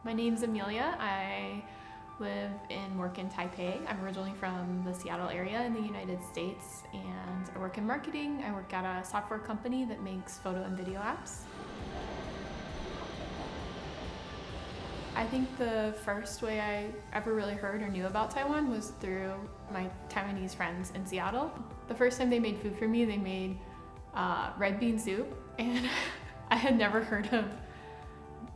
My name's Amelia. I live and work in Taipei. I'm originally from the Seattle area in the United States, and I work in marketing. I work at a software company that makes photo and video apps. I think the first way I ever really heard or knew about Taiwan was through my Taiwanese friends in Seattle. The first time they made food for me, they made red bean soup, and I had never heard of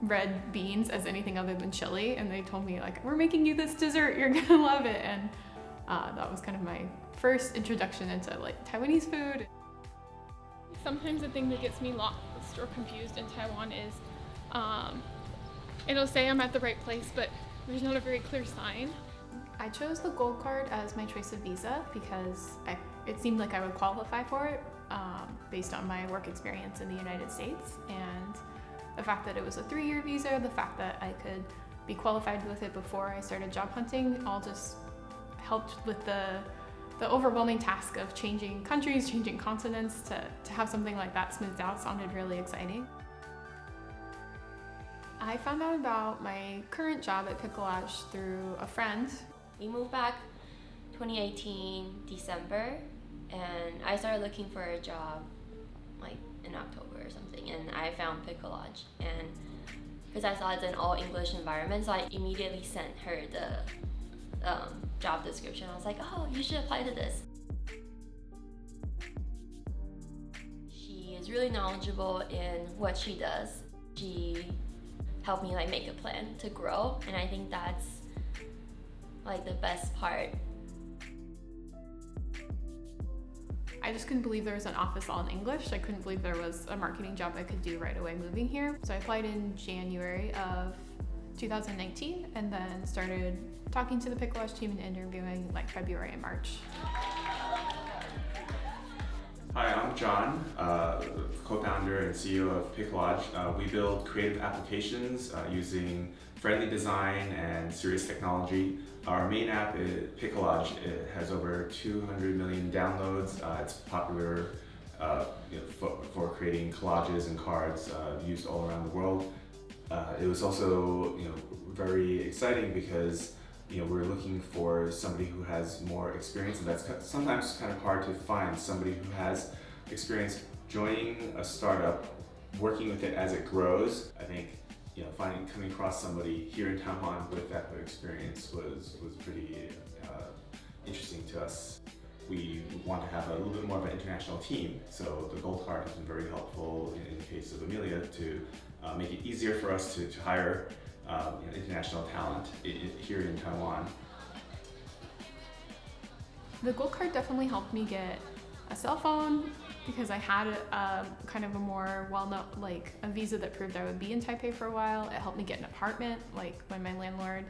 red beans as anything other than chili, and they told me, like, we're making you this dessert, you're gonna love it. And that was kind of my first introduction into like Taiwanese food. Sometimes the thing that gets me lost or confused in Taiwan is it'll say I'm at the right place, but there's not a very clear sign. I chose the Gold Card as my choice of visa because it seemed like I would qualify for it based on my work experience in the United States, and the fact that it was a 3-year visa, the fact that I could be qualified with it before I started job hunting, all just helped with the overwhelming task of changing countries, changing continents. To have something like that smoothed out sounded really exciting. I found out about my current job at PicCollage through a friend. We moved back 2018 December, and I started looking for a job like in October or something, and I found PicCollage, and because I saw it's an all English environment, so I immediately sent her the job description. I was like, oh, you should apply to this. She is really knowledgeable in what she does. She helped me like make a plan to grow, and I think that's like the best part. I just couldn't believe there was an office all in English. I couldn't believe there was a marketing job I could do right away moving here. So I applied in January of 2019 and then started talking to the PicCollage team and interviewing like February and March. Hi, I'm John, co-founder and CEO of PicCollage. We build creative applications using friendly design and serious technology. Our main app is PicCollage. It has over 200 million downloads. It's popular for creating collages and cards used all around the world. It was also very exciting because we're looking for somebody who has more experience, and that's sometimes kind of hard to find somebody who has experience joining a startup, working with it as it grows. I think coming across somebody here in Taiwan with that experience was pretty interesting to us. We want to have a little bit more of an international team, so the Gold Card has been very helpful in the case of Amelia to make it easier for us to hire international talent here in Taiwan. The Gold Card definitely helped me get a cell phone because I had kind of a more well-known, like a visa that proved I would be in Taipei for a while. It helped me get an apartment. Like when my landlord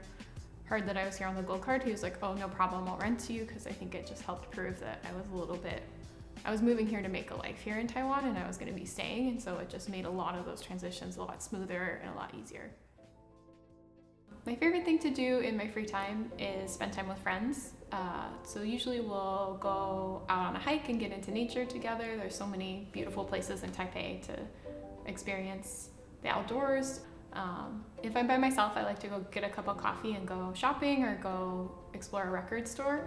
heard that I was here on the Gold Card, he was like, oh, no problem, I'll rent to you, because I think it just helped prove that I was moving here to make a life here in Taiwan, and I was going to be staying, and so it just made a lot of those transitions a lot smoother and a lot easier. My favorite thing to do in my free time is spend time with friends. So usually we'll go out on a hike and get into nature together. There's so many beautiful places in Taipei to experience the outdoors. If I'm by myself, I like to go get a cup of coffee and go shopping or go explore a record store.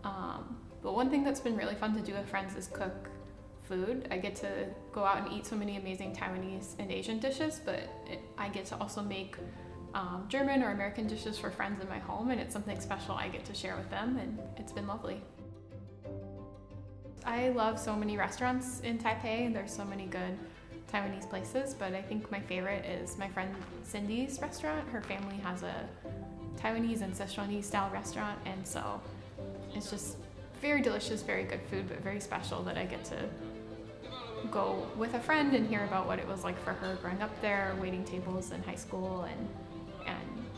But one thing that's been really fun to do with friends is cook food. I get to go out and eat so many amazing Taiwanese and Asian dishes, but I get to also make German or American dishes for friends in my home, and it's something special I get to share with them, and it's been lovely. I love so many restaurants in Taipei, and there's so many good Taiwanese places, but I think my favorite is my friend Cindy's restaurant. Her family has a Taiwanese and Sichuanese style restaurant, and so it's just very delicious, very good food, but very special that I get to go with a friend and hear about what it was like for her growing up there, waiting tables in high school, and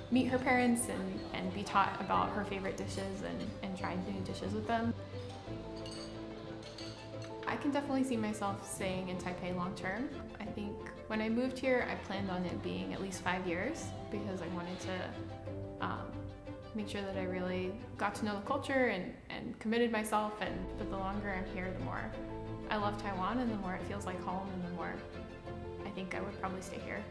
meet her parents and be taught about her favorite dishes and try new dishes with them. I can definitely see myself staying in Taipei long term. I think when I moved here, I planned on it being at least 5 years because I wanted to make sure that I really got to know the culture and committed myself. But the longer I'm here, the more I love Taiwan, and the more it feels like home, and the more I think I would probably stay here.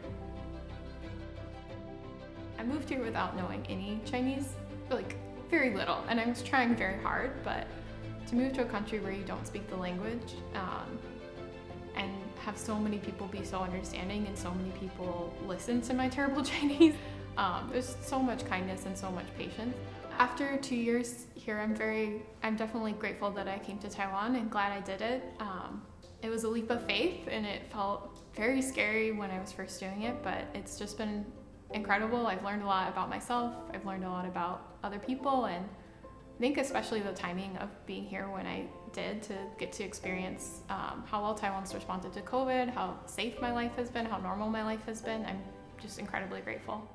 I moved here without knowing any Chinese, like very little, and I was trying very hard, but to move to a country where you don't speak the language and have so many people be so understanding and so many people listen to my terrible Chinese, there's so much kindness and so much patience. After 2 years here, I'm definitely grateful that I came to Taiwan and glad I did it. It was a leap of faith and it felt very scary when I was first doing it, but it's just been incredible. I've learned a lot about myself. I've learned a lot about other people, and I think especially the timing of being here when I did to get to experience how well Taiwan's responded to COVID, how safe my life has been, how normal my life has been. I'm just incredibly grateful.